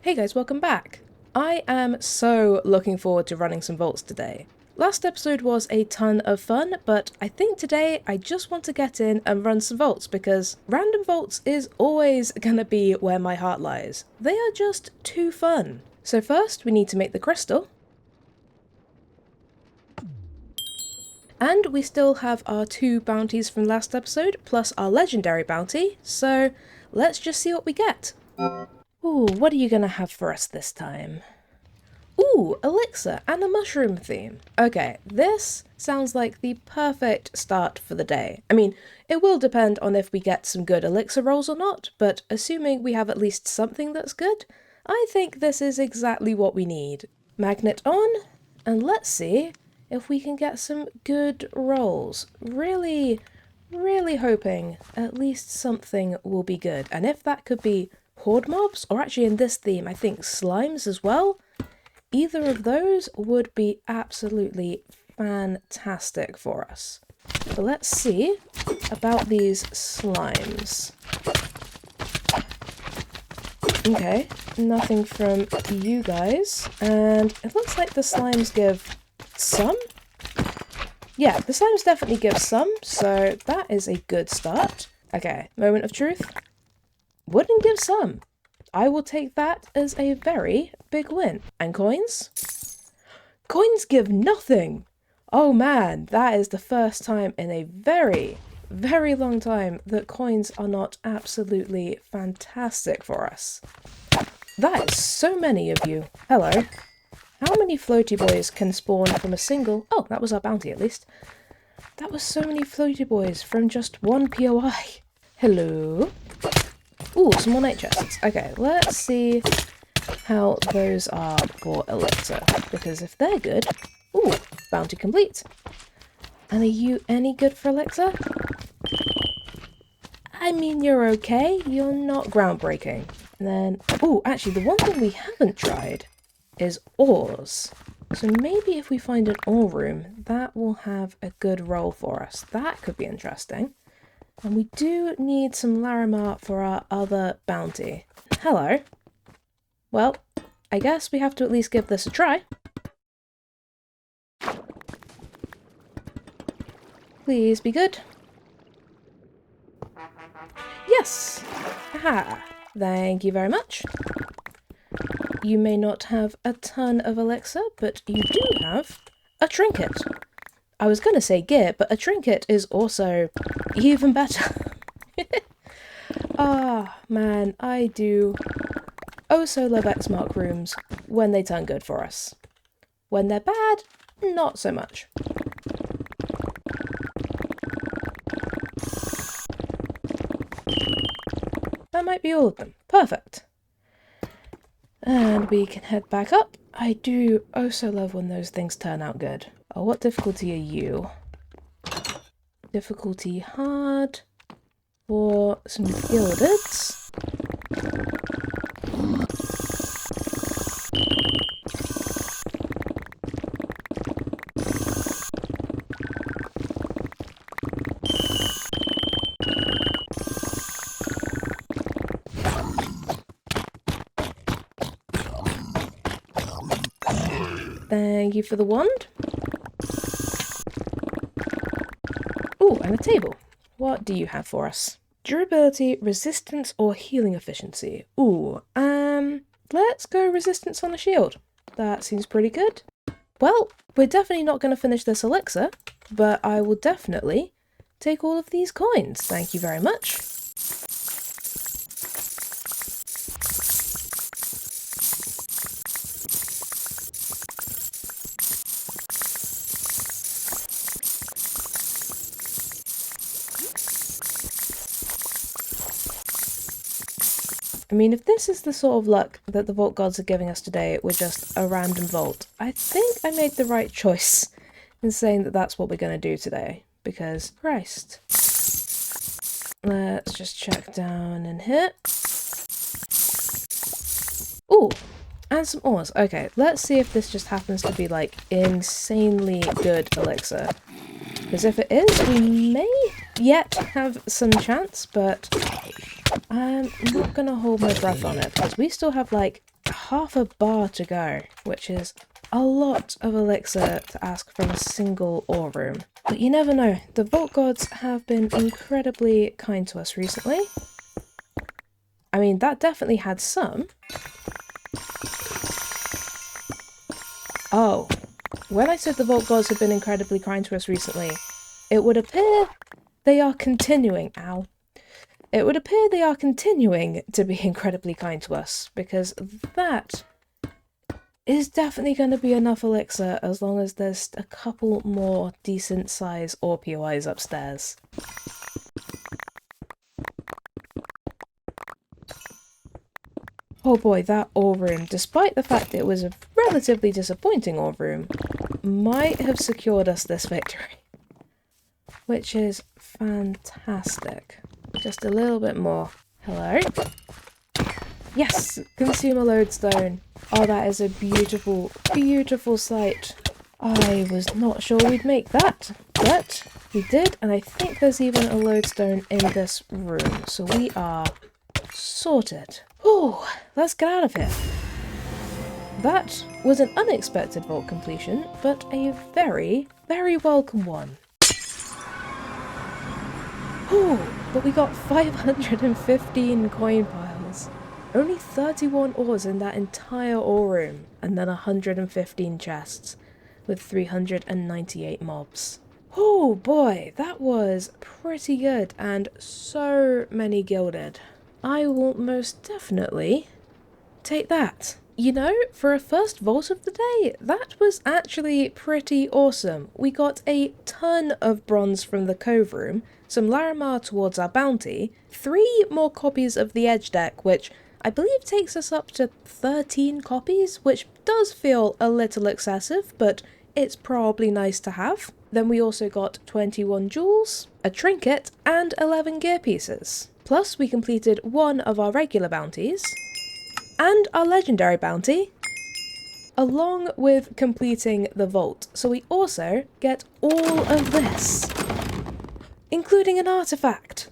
Hey guys, welcome back! I am so looking forward to running some vaults today. Last episode was a ton of fun, but I think today I just want to get in and run some vaults because random vaults is always gonna be where my heart lies. They are just too fun. So first we need to make the crystal. And we still have our 2 bounties from last episode, plus our legendary bounty, so let's just see what we get. Ooh, what are you gonna have for us this time? Ooh, elixir and a mushroom theme. Okay, this sounds like the perfect start for the day. I mean, it will depend on if we get some good elixir rolls or not, but assuming we have at least something that's good, I think this is exactly what we need. Magnet on, and let's see if we can get some good rolls. Really hoping at least something will be good. And if that could be horde mobs, or actually in this theme I think slimes as well, either of those would be absolutely fantastic for us. But let's see about these slimes. Okay, nothing from you guys, and it looks like the slimes give some? Yeah, the slimes definitely give some, so that is a good start. Okay, moment of truth. Wouldn't give some. I will take that as a very big win. And coins? Coins give nothing! Oh man, that is the first time in a very long time that coins are not absolutely fantastic for us. That is so many of you. Hello. How many floaty boys can spawn from a single... Oh, that was our bounty at least. That was so many floaty boys from just one POI. Hello. Ooh, some more night chests. Okay, let's see how those are for elixir. Because if they're good... Ooh, bounty complete. And are you any good for elixir? I mean, you're okay. You're not groundbreaking. And then... Ooh, actually, the one thing we haven't tried is ores. So maybe if we find an ore room, that will have a good roll for us. That could be interesting. And we do need some Larimar for our other bounty. Hello. Well, I guess we have to at least give this a try. Please be good. Yes! Aha! Thank you very much. You may not have a ton of elixir, but you do have a trinket. I was gonna say gear, but a trinket is also even better. Ah, man, I do so love X-Mark rooms when they turn good for us. When they're bad, not so much. That might be all of them. Perfect. And we can head back up. I do so love when those things turn out good. Oh, what difficulty are you? Difficulty hard for some gildeds. Thank you for the wand. Ooh, and a table. What do you have for us? Durability, resistance, or healing efficiency? Ooh, let's go resistance on the shield. That seems pretty good. Well, we're definitely not going to finish this elixir, but I will definitely take all of these coins. Thank you very much. I mean, if this is the sort of luck that the vault gods are giving us today with just a random vault, I think I made the right choice in saying that that's what we're going to do today. Because, Christ. Let's just check down in here. Ooh, and some ores. Okay, let's see if this just happens to be, like, insanely good elixir. Because if it is, we may yet have some chance, but I'm not going to hold my breath on it, because we still have, like, half a bar to go, which is a lot of elixir to ask from a single ore room. But you never know, the vault gods have been incredibly kind to us recently. I mean, that definitely had some. Oh, when I said the vault gods have been incredibly kind to us recently, it would appear they are continuing. Ow. It would appear they are continuing to be incredibly kind to us, because that is definitely going to be enough elixir as long as there's a couple more decent size ore POIs upstairs. Oh boy, that ore room, despite the fact it was a relatively disappointing ore room, might have secured us this victory. Which is fantastic. Just a little bit more. Hello? Yes! Consumer lodestone. Oh, that is a beautiful, beautiful sight. I was not sure we'd make that, but we did, and I think there's even a lodestone in this room, so we are sorted. Oh, let's get out of here. That was an unexpected vault completion, but a very, very welcome one. Oh, but we got 515 coin piles. Only 31 ores in that entire ore room, and then 115 chests, with 398 mobs. Oh boy, that was pretty good, and so many gilded. I will most definitely take that. You know, for a first vault of the day, that was actually pretty awesome. We got a ton of bronze from the Cove Room, some Larimar towards our bounty, 3 more copies of the Edge deck, which I believe takes us up to 13 copies, which does feel a little excessive, but it's probably nice to have. Then we also got 21 jewels, a trinket, and 11 gear pieces. Plus, we completed 1 of our regular bounties, and our legendary bounty, along with completing the vault. So we also get all of this, including an artifact.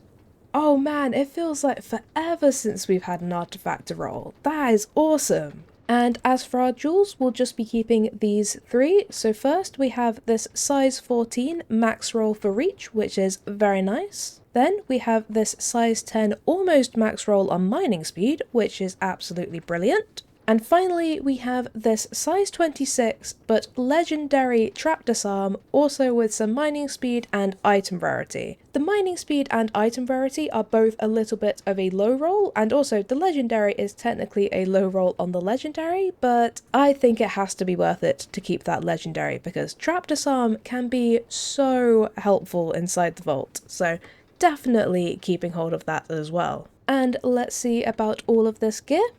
Oh man, it feels like forever since we've had an artifact to roll. That is awesome. And as for our jewels, we'll just be keeping these 3. So first we have this size 14 max roll for reach, which is very nice. Then we have this size 10 almost max roll on mining speed, which is absolutely brilliant. And finally, we have this size 26, but legendary trap disarm, also with some mining speed and item rarity. The mining speed and item rarity are both a little bit of a low roll, and also the legendary is technically a low roll on the legendary, but I think it has to be worth it to keep that legendary, because trap disarm can be so helpful inside the vault, so definitely keeping hold of that as well. And let's see about all of this gear.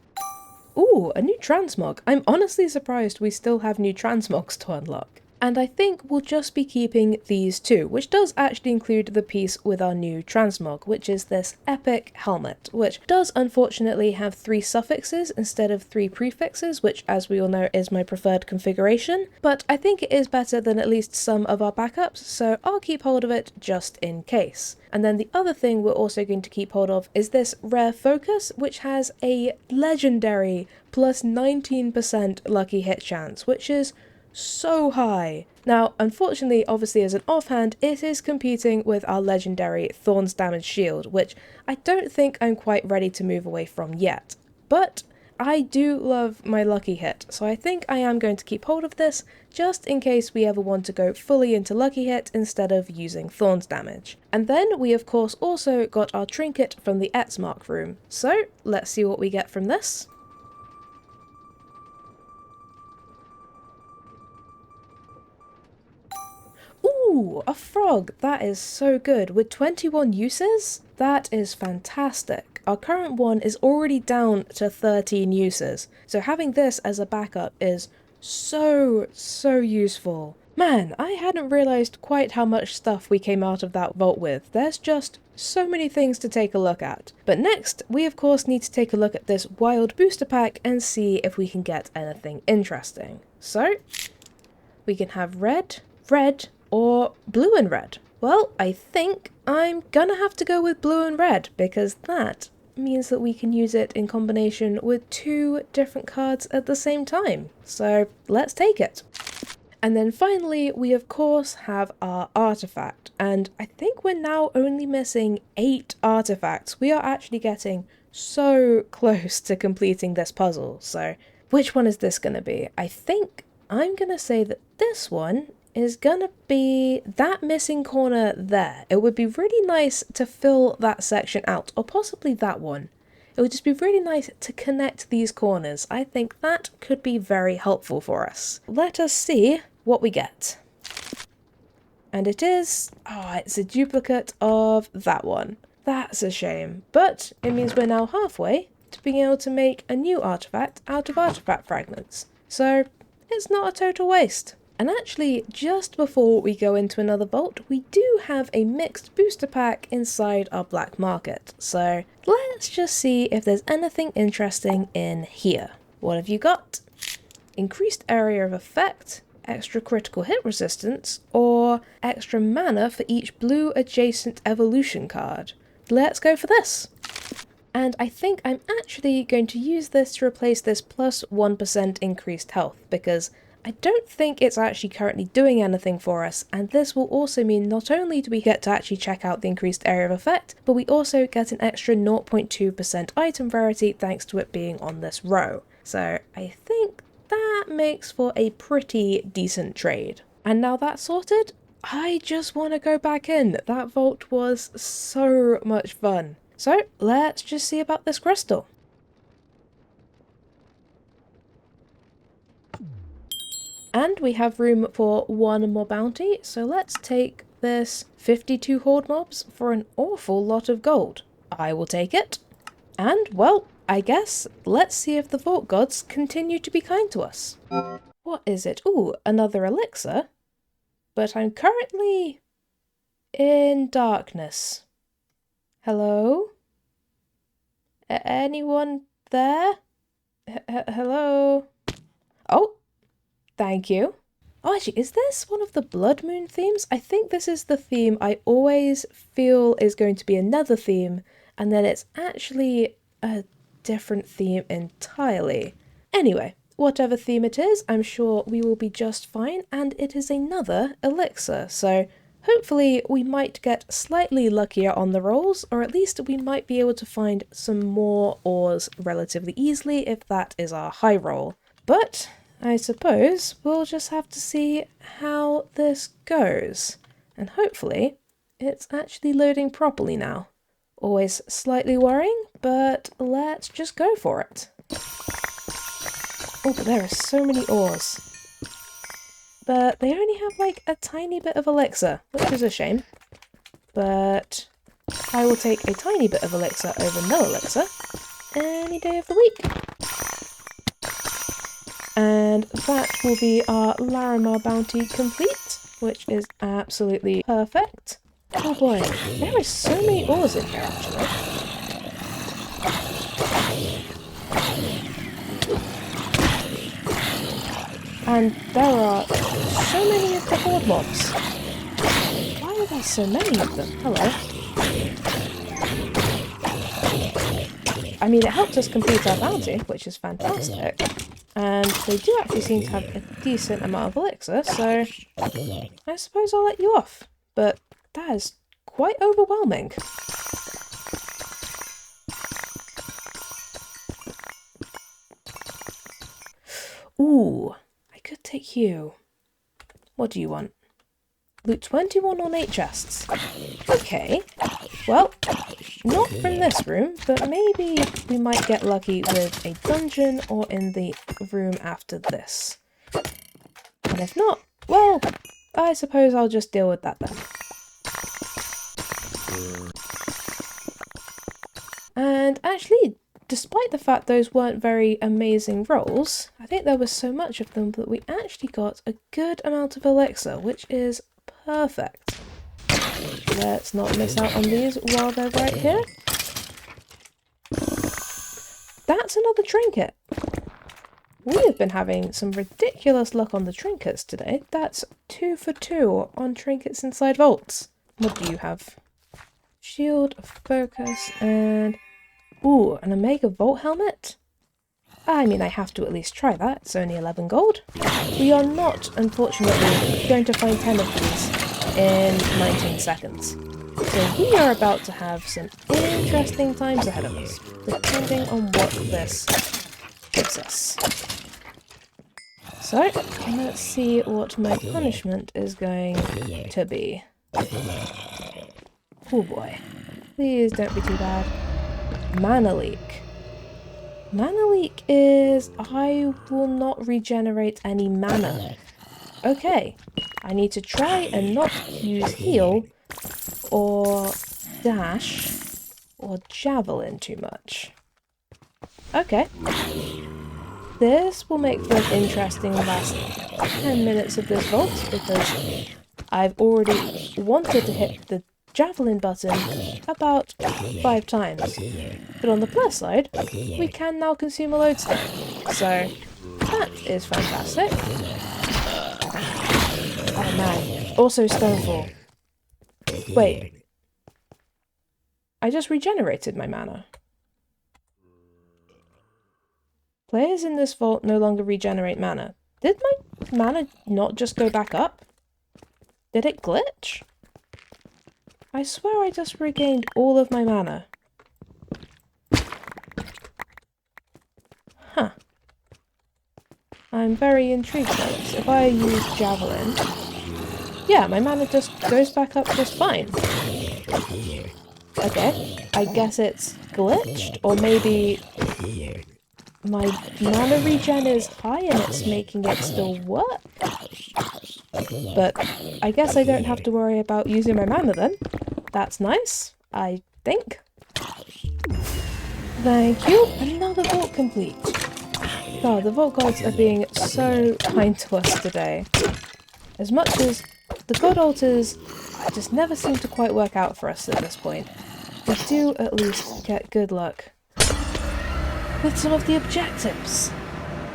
Ooh, a new transmog. I'm honestly surprised we still have new transmogs to unlock. And I think we'll just be keeping these 2, which does actually include the piece with our new transmog, which is this epic helmet, which does unfortunately have 3 suffixes instead of 3 prefixes, which as we all know is my preferred configuration, but I think it is better than at least some of our backups, so I'll keep hold of it just in case. And then the other thing we're also going to keep hold of is this rare focus, which has a legendary plus 19% lucky hit chance, which is so high. Now, unfortunately, obviously as an offhand, it is competing with our legendary Thorns Damage Shield, which I don't think I'm quite ready to move away from yet. But I do love my lucky hit, so I think I am going to keep hold of this, just in case we ever want to go fully into lucky hit instead of using Thorns damage. And then we of course also got our trinket from the Etzmark room, so let's see what we get from this. Ooh, a frog! That is so good. With 21 uses? That is fantastic. Our current one is already down to 13 uses, so having this as a backup is so useful. Man, I hadn't realised quite how much stuff we came out of that vault with. There's just so many things to take a look at. But next, we of course need to take a look at this wild booster pack and see if we can get anything interesting. So, we can have red, or blue and red. Well, I think I'm gonna have to go with blue and red, because that means that we can use it in combination with 2 different cards at the same time. So let's take it. And then finally, we of course have our artifact, and I think we're now only missing 8 artifacts. We are actually getting so close to completing this puzzle, so which one is this going to be? I think I'm going to say that this one is going to be that missing corner there. It would be really nice to fill that section out, or possibly that one. It would just be really nice to connect these corners. I think that could be very helpful for us. Let us see what we get. And it is, it's a duplicate of that one. That's a shame, but it means we're now halfway to being able to make a new artifact out of artifact fragments. So it's not a total waste. And actually, just before we go into another vault, we do have a mixed booster pack inside our black market. So let's just see if there's anything interesting in here. What have you got? Increased area of effect, extra critical hit resistance, or extra mana for each blue adjacent evolution card. Let's go for this. And I think I'm actually going to use this to replace this plus 1% increased health, because I don't think it's actually currently doing anything for us, and this will also mean not only do we get to actually check out the increased area of effect, but we also get an extra 0.2% item rarity thanks to it being on this row. So I think that makes for a pretty decent trade. And now that's sorted, I just want to go back in. That vault was so much fun. So let's just see about this crystal. And we have room for 1 more bounty, so let's take this 52 horde mobs for an awful lot of gold. I will take it. And, well, I guess let's see if the vault gods continue to be kind to us. What is it? Ooh, another elixir. But I'm currently in darkness. Hello? Anyone there? Hello? Oh! Thank you. Oh, actually, is this one of the Blood Moon themes? I think this is the theme I always feel is going to be another theme, and then it's actually a different theme entirely. Anyway, whatever theme it is, I'm sure we will be just fine, and it is another elixir, so hopefully we might get slightly luckier on the rolls, or at least we might be able to find some more ores relatively easily if that is our high roll. But I suppose we'll just have to see how this goes. And hopefully it's actually loading properly now. Always slightly worrying, but let's just go for it. Oh, but there are so many ores. But they only have like a tiny bit of elixir, which is a shame. But I will take a tiny bit of elixir over no elixir any day of the week. And that will be our Larimar bounty complete, which is absolutely perfect. Oh boy, there are so many ores in here actually. And there are so many of the horde mobs. Why are there so many of them? Hello. I mean, it helped us complete our bounty, which is fantastic. And they do actually seem to have a decent amount of elixir, so I suppose I'll let you off. But that is quite overwhelming. Ooh, I could take you. What do you want? Loot 21 ornate chests. Okay, well, not from this room, but maybe we might get lucky with a dungeon or in the room after this. And if not, well, I suppose I'll just deal with that then. And actually, despite the fact those weren't very amazing rolls, I think there was so much of them that we actually got a good amount of elixir, which is perfect. Let's not miss out on these while they're right here. That's another trinket. We have been having some ridiculous luck on the trinkets today. That's 2 for 2 on trinkets inside vaults. What do you have? Shield, focus, and Ooh, an Omega Volt helmet? I mean, I have to at least try that. It's only 11 gold. We are not, unfortunately, going to find 10 of these in 19 seconds. So we are about to have some interesting times ahead of us, depending on what this gives us. So, let's see what my punishment is going to be. Oh boy. Please don't be too bad. Mana leak. Mana leak is I will not regenerate any mana. Okay, I need to try and not use heal or dash or javelin too much. Okay. This will make for an interesting last 10 minutes of this vault because I've already wanted to hit the javelin button about 5 times. But on the plus side, we can now consume a lodestone. So that is fantastic. Oh man. Also Stonefall. Wait. I just regenerated my mana. Players in this vault no longer regenerate mana. Did my mana not just go back up? Did it glitch? I swear I just regained all of my mana. Huh. I'm very intrigued by this. If I use Javelin... Yeah, my mana just goes back up just fine. Okay, I guess it's glitched, or maybe my mana regen is high and it's making it still work? But I guess I don't have to worry about using my mana then. That's nice, I think. Thank you. Another vault complete. God, the vault gods are being so kind to us today. As much as the god altars just never seem to quite work out for us at this point, we do at least get good luck with some of the objectives.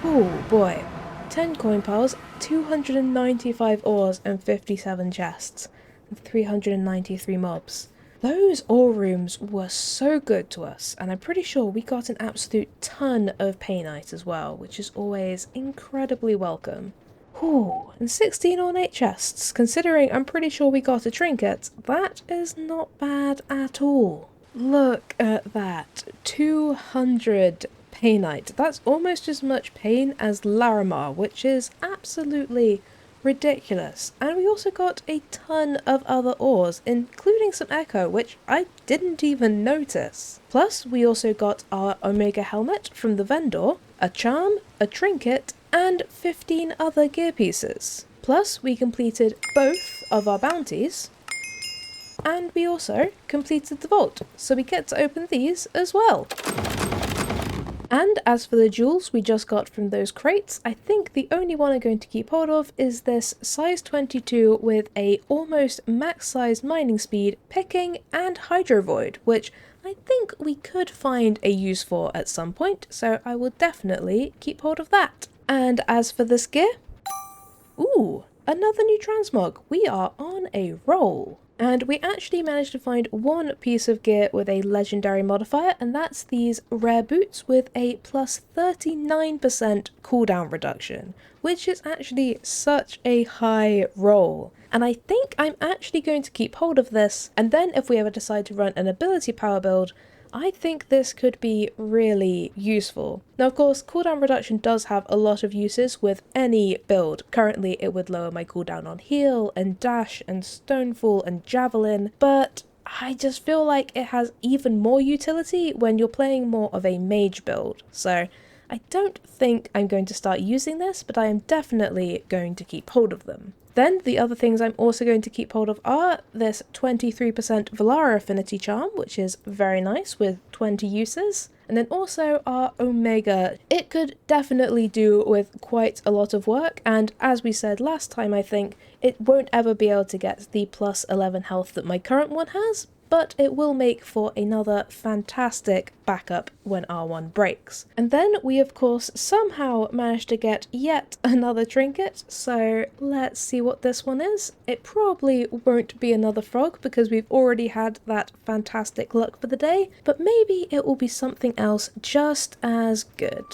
Oh boy. 10 coin piles, 295 ores and 57 chests, and 393 mobs. Those ore rooms were so good to us, and I'm pretty sure we got an absolute ton of painite as well, which is always incredibly welcome. Ooh, and 16 ornate chests. Considering I'm pretty sure we got a trinket, that is not bad at all. Look at that. 200 painite. That's almost as much pain as Larimar, which is absolutely ridiculous. And we also got a ton of other ores, including some echo, which I didn't even notice. Plus, we also got our Omega helmet from the vendor, a charm, a trinket, and 15 other gear pieces. Plus, we completed both of our bounties, and we also completed the vault, so we get to open these as well. And as for the jewels we just got from those crates, I think the only one I'm going to keep hold of is this size 22 with a almost max size mining speed, picking, and hydro void, which I think we could find a use for at some point, so I will definitely keep hold of that. And as for this gear, ooh, another new transmog. We are on a roll. And we actually managed to find one piece of gear with a legendary modifier, and that's these rare boots with a plus 39% cooldown reduction, which is actually such a high roll. And I think I'm actually going to keep hold of this, and then if we ever decide to run an ability power build, I think this could be really useful. Now of course, cooldown reduction does have a lot of uses with any build. Currently it would lower my cooldown on heal and dash and stonefall and javelin, but I just feel like it has even more utility when you're playing more of a mage build. So I don't think I'm going to start using this, but I am definitely going to keep hold of them. Then the other things I'm also going to keep hold of are this 23% Valara Affinity Charm, which is very nice with 20 uses. And then also our Omega. It could definitely do with quite a lot of work, and as we said last time, I think, it won't ever be able to get the plus 11 health that my current one has, but it will make for another fantastic backup when R1 breaks. And then we of course somehow managed to get yet another trinket, so let's see what this one is. It probably won't be another frog because we've already had that fantastic luck for the day, but maybe it will be something else just as good.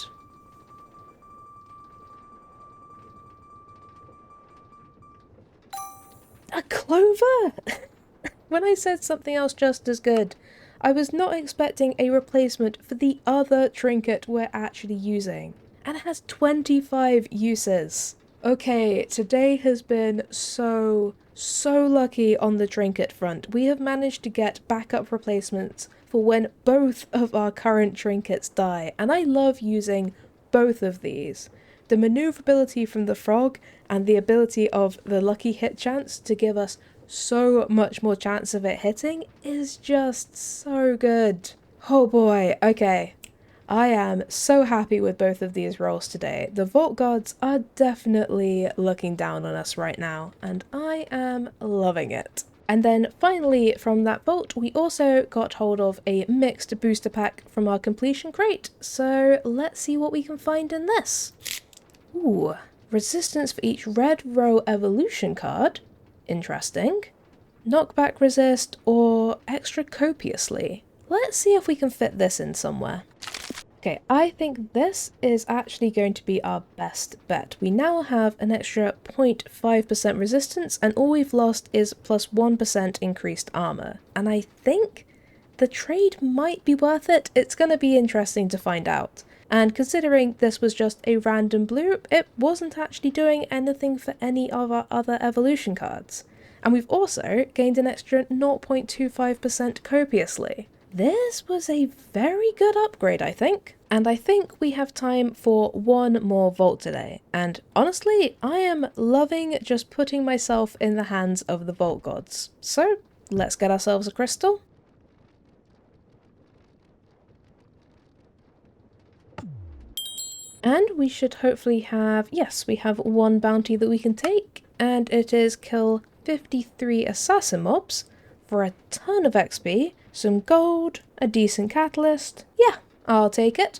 A clover! When I said something else just as good, I was not expecting a replacement for the other trinket we're actually using. And it has 25 uses. Okay, today has been so lucky on the trinket front. We have managed to get backup replacements for when both of our current trinkets die, and I love using both of these. The maneuverability from the frog and the ability of the lucky hit chance to give us so much more chance of it hitting is just so good. Oh boy, okay. I am so happy with both of these rolls today. The Vault Gods are definitely looking down on us right now, and I am loving it. And then finally from that vault, we also got hold of a mixed booster pack from our completion crate, so let's see what we can find in this. Ooh, resistance for each red row evolution card. Interesting. Knockback resist or extra copiously. Let's see if we can fit this in somewhere. Okay, I think this is actually going to be our best bet. We now have an extra 0.5% resistance and all we've lost is plus 1% increased armor. And I think the trade might be worth it. It's going to be interesting to find out. And considering this was just a random blue, it wasn't actually doing anything for any of our other evolution cards. And we've also gained an extra 0.25% copiously. This was a very good upgrade, I think. And I think we have time for one more vault today. And honestly, I am loving just putting myself in the hands of the Vault Gods. So let's get ourselves a crystal. And we should hopefully have, yes, we have one bounty that we can take, and it is kill 53 assassin mobs for a ton of XP, some gold, a decent catalyst. Yeah, I'll take it.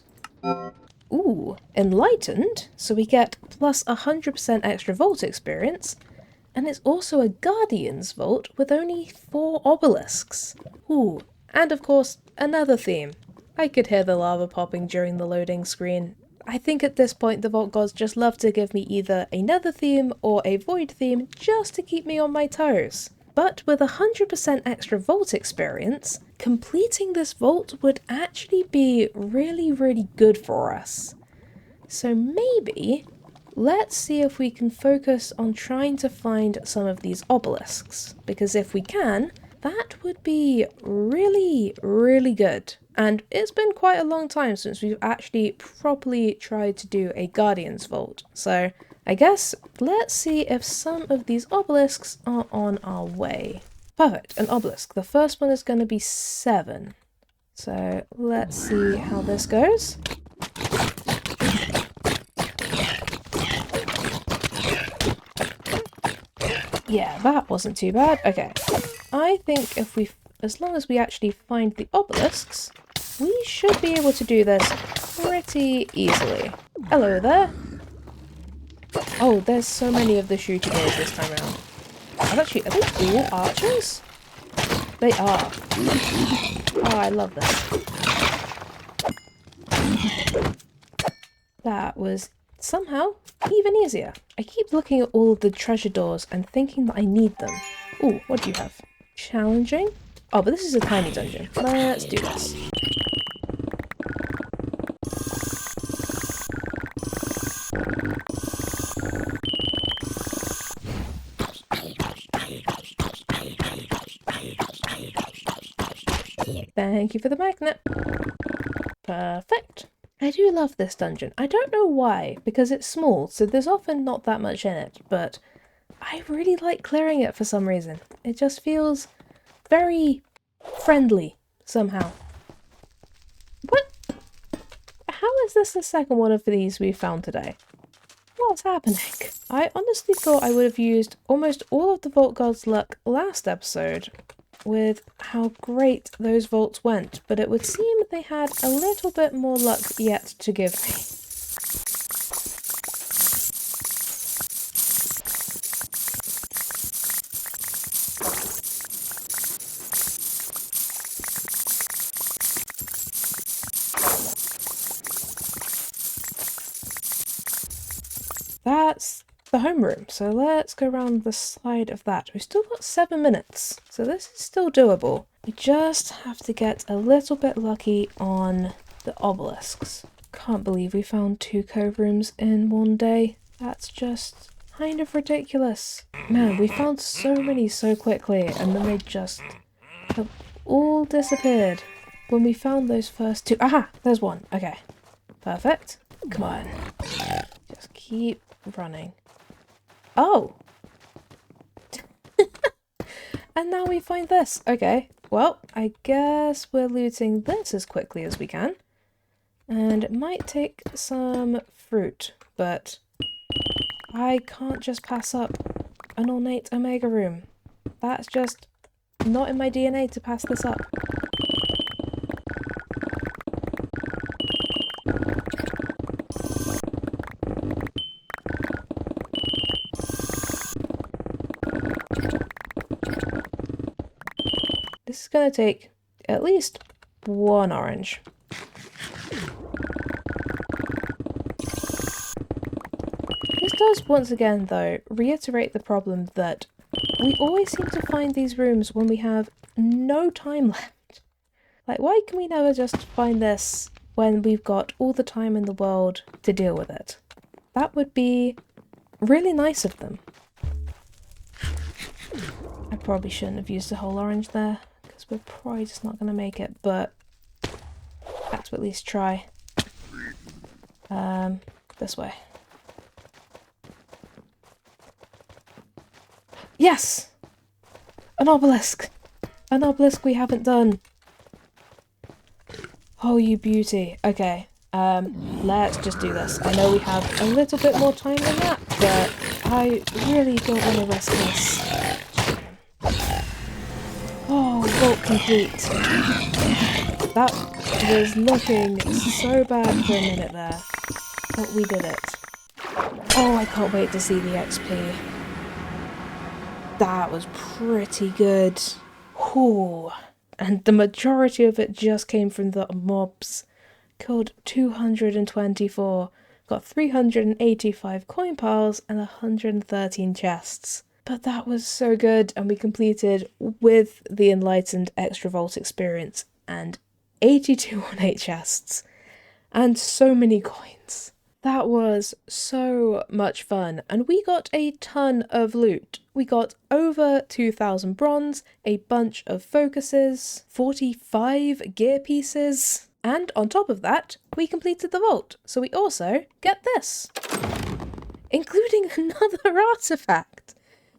Ooh, enlightened, so we get plus 100% extra vault experience, and it's also a guardian's vault with only 4 obelisks. Ooh, and of course, another theme. I could hear the lava popping during the loading screen. I think at this point the Vault Gods just love to give me either a nether theme or a void theme just to keep me on my toes. But with 100% extra vault experience, completing this vault would actually be really good for us. So maybe let's see if we can focus on trying to find some of these obelisks, because if we can, that would be really good. And it's been quite a long time since we've actually properly tried to do a Guardian's Vault. So I guess let's see if some of these obelisks are on our way. Perfect, an obelisk. The first one is going to be 7. So let's see how this goes. Yeah, that wasn't too bad. Okay, I think if as long as we actually find the obelisks, we should be able to do this pretty easily. Hello there. Oh, there's so many of the shooty boys this time around. Actually, are they all archers? They are. Oh, I love this. That was somehow even easier. I keep looking at all of the treasure doors and thinking that I need them. Ooh, what do you have? Challenging? Oh, but this is a tiny dungeon. Let's do this. Thank you for the magnet. Perfect. I do love this dungeon. I don't know why, because it's small, so there's often not that much in it, but I really like clearing it for some reason. It just feels very friendly, somehow. What? How is this the second one of these we found today? What's happening? I honestly thought I would have used almost all of the Vault God's luck last episode, with how great those vaults went, but it would seem they had a little bit more luck yet to give me. That's the homeroom, so let's go around the side of that. We've still got 7 minutes, so this is still doable. We just have to get a little bit lucky on the obelisks. Can't believe we found 2 cove rooms in one day. That's just kind of ridiculous. Man, we found so many so quickly, and then they just have all disappeared. When we found those first 2... Aha! There's one. Okay. Perfect. Come on. Just keep running. Oh! And now we find this. Okay, well, I guess we're looting this as quickly as we can. And it might take some fruit, but I can't just pass up an ornate omega room. That's just not in my DNA to pass this up. This is going to take at least 1 orange. This does once again, though, reiterate the problem that we always seem to find these rooms when we have no time left. Like, why can we never just find this when we've got all the time in the world to deal with it? That would be really nice of them. I probably shouldn't have used the whole orange there, because we're probably just not going to make it, but I have to at least try. This way. Yes! An obelisk! An obelisk we haven't done! Oh, you beauty. Okay, let's just do this. I know we have a little bit more time than that, but I really don't want to risk this. Oh, vault complete. That was looking so bad for a minute there, but we did it. Oh, I can't wait to see the XP. That was pretty good. Whew. And the majority of it just came from the mobs. Killed 224, got 385 coin piles and 113 chests. But that was so good, and we completed with the Enlightened Extra Vault experience and 82 ornate chests and so many coins. That was so much fun, and we got a ton of loot. We got over 2,000 bronze, a bunch of focuses, 45 gear pieces, and on top of that, we completed the vault. So we also get this, including another artifact.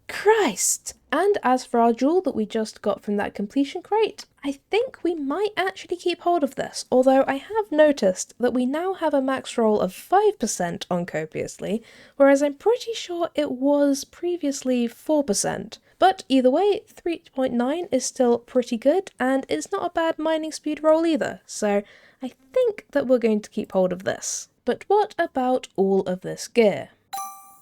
Christ! And as for our jewel that we just got from that completion crate, I think we might actually keep hold of this, although I have noticed that we now have a max roll of 5% on Copiously, whereas I'm pretty sure it was previously 4%. But either way, 3.9 is still pretty good, and it's not a bad mining speed roll either, so I think that we're going to keep hold of this. But what about all of this gear?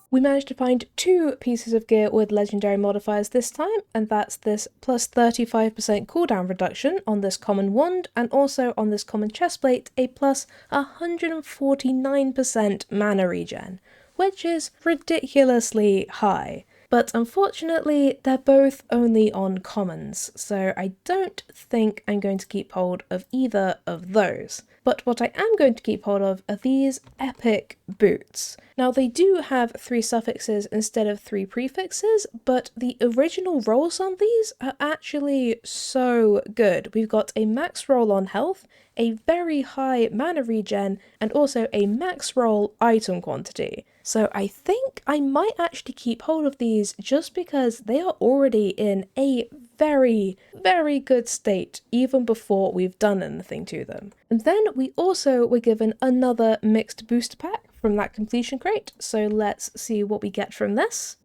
We managed to find 2 pieces of gear with legendary modifiers this time, and that's this plus 35% cooldown reduction on this common wand, and also on this common chestplate, a plus 149% mana regen, which is ridiculously high. But unfortunately, they're both only on commons, so I don't think I'm going to keep hold of either of those. But what I am going to keep hold of are these epic boots. Now, they do have 3 suffixes instead of 3 prefixes, but the original rolls on these are actually so good. We've got a max roll on health, a very high mana regen, and also a max roll item quantity. So I think I might actually keep hold of these just because they are already in a very, very good state even before we've done anything to them. And then we also were given another mixed booster pack from that completion crate, so let's see what we get from this.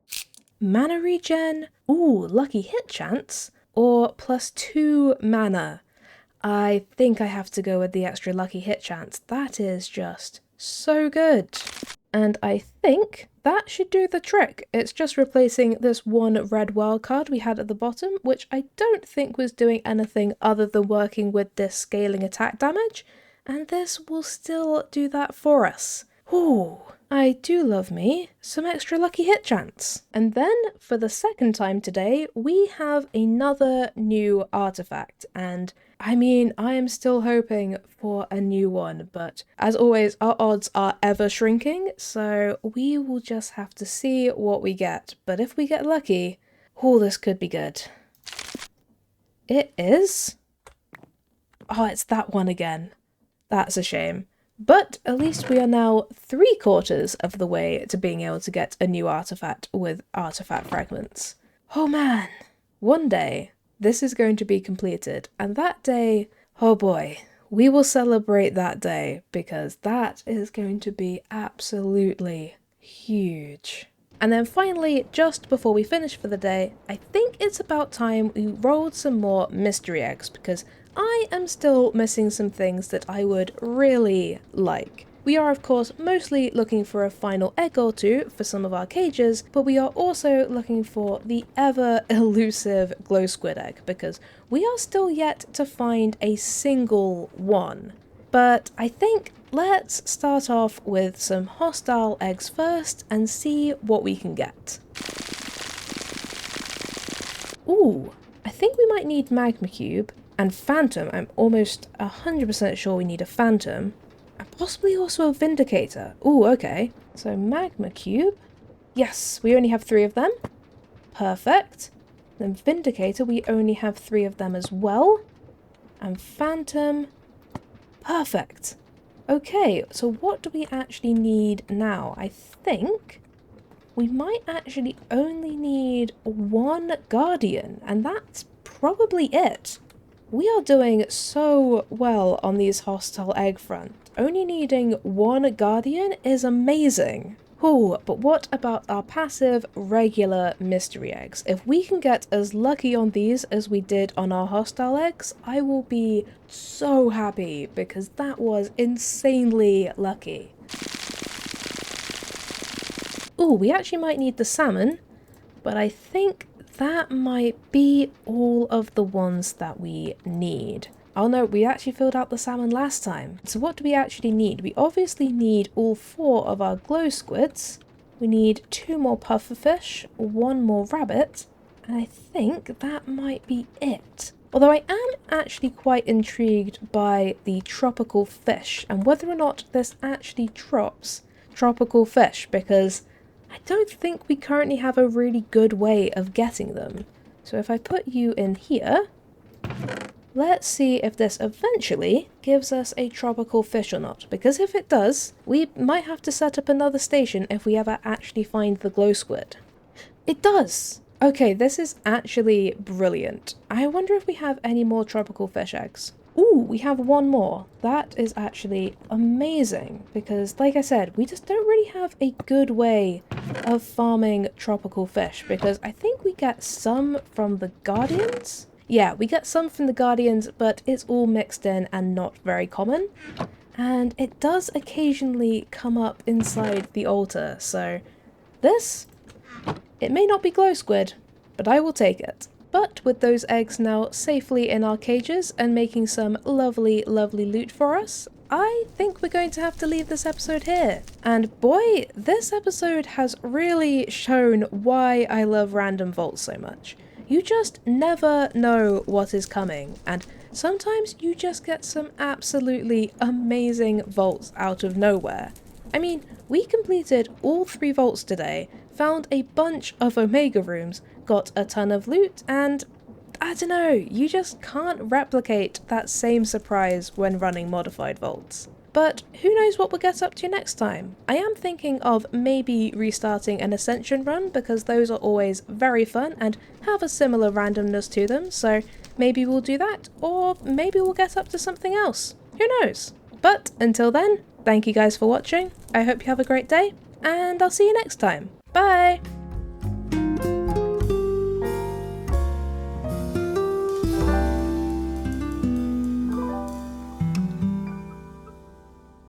Mana regen, ooh, lucky hit chance, or +2 mana. I think I have to go with the extra lucky hit chance. That is just so good. And I think that should do the trick. It's just replacing this one red wildcard we had at the bottom, which I don't think was doing anything other than working with this scaling attack damage, and this will still do that for us. Ooh, I do love me some extra lucky hit chance. And then, for the second time today, we have another new artifact, and I mean, I am still hoping for a new one, but as always, our odds are ever shrinking, so we will just have to see what we get. But if we get lucky, oh, this could be good. It is... oh, it's that one again. That's a shame. But at least we are now 3/4 of the way to being able to get a new artifact with artifact fragments. Oh man, one day this is going to be completed, and that day, oh boy, we will celebrate that day because that is going to be absolutely huge. And then finally, just before we finish for the day, I think it's about time we rolled some more mystery eggs because I am still missing some things that I would really like. We are of course mostly looking for a final egg or two for some of our cages, but we are also looking for the ever elusive glow squid egg because we are still yet to find a single one. But I think let's start off with some hostile eggs first and see what we can get. Ooh, I think we might need magma cube and phantom. I'm almost 100% sure we need a phantom. And possibly also a Vindicator. Ooh, okay. So magma cube. Yes, we only have 3 of them. Perfect. Then Vindicator, we only have 3 of them as well. And phantom. Perfect. Okay, so what do we actually need now? I think we might actually only need 1 guardian, and that's probably it. We are doing so well on these hostile egg front. Only needing 1 guardian is amazing. Ooh, but what about our passive regular mystery eggs? If we can get as lucky on these as we did on our hostile eggs, I will be so happy because that was insanely lucky. Ooh, we actually might need the salmon, but I think that might be all of the ones that we need. Oh no, we actually filled out the salmon last time. So what do we actually need? We obviously need all 4 of our glow squids. We need 2 more pufferfish, 1 more rabbit, and I think that might be it. Although I am actually quite intrigued by the tropical fish and whether or not this actually drops tropical fish, because I don't think we currently have a really good way of getting them. So if I put you in here, let's see if this eventually gives us a tropical fish or not, because if it does, we might have to set up another station if we ever actually find the glow squid. It does! Okay, this is actually brilliant. I wonder if we have any more tropical fish eggs. Ooh, we have 1 more. That is actually amazing, because like I said, we just don't really have a good way of farming tropical fish, because I think we get some from the guardians. Yeah, we get some from the guardians, but it's all mixed in and not very common. And it does occasionally come up inside the altar, so this, it may not be glow squid, but I will take it. But with those eggs now safely in our cages and making some lovely, lovely loot for us, I think we're going to have to leave this episode here. And boy, this episode has really shown why I love random vaults so much. You just never know what is coming, and sometimes you just get some absolutely amazing vaults out of nowhere. I mean, we completed all 3 vaults today, found a bunch of Omega rooms, got a ton of loot, and I don't know, you just can't replicate that same surprise when running modified vaults. But who knows what we'll get up to next time. I am thinking of maybe restarting an Ascension run because those are always very fun and have a similar randomness to them, so maybe we'll do that, or maybe we'll get up to something else. Who knows? But until then, thank you guys for watching, I hope you have a great day, and I'll see you next time. Bye!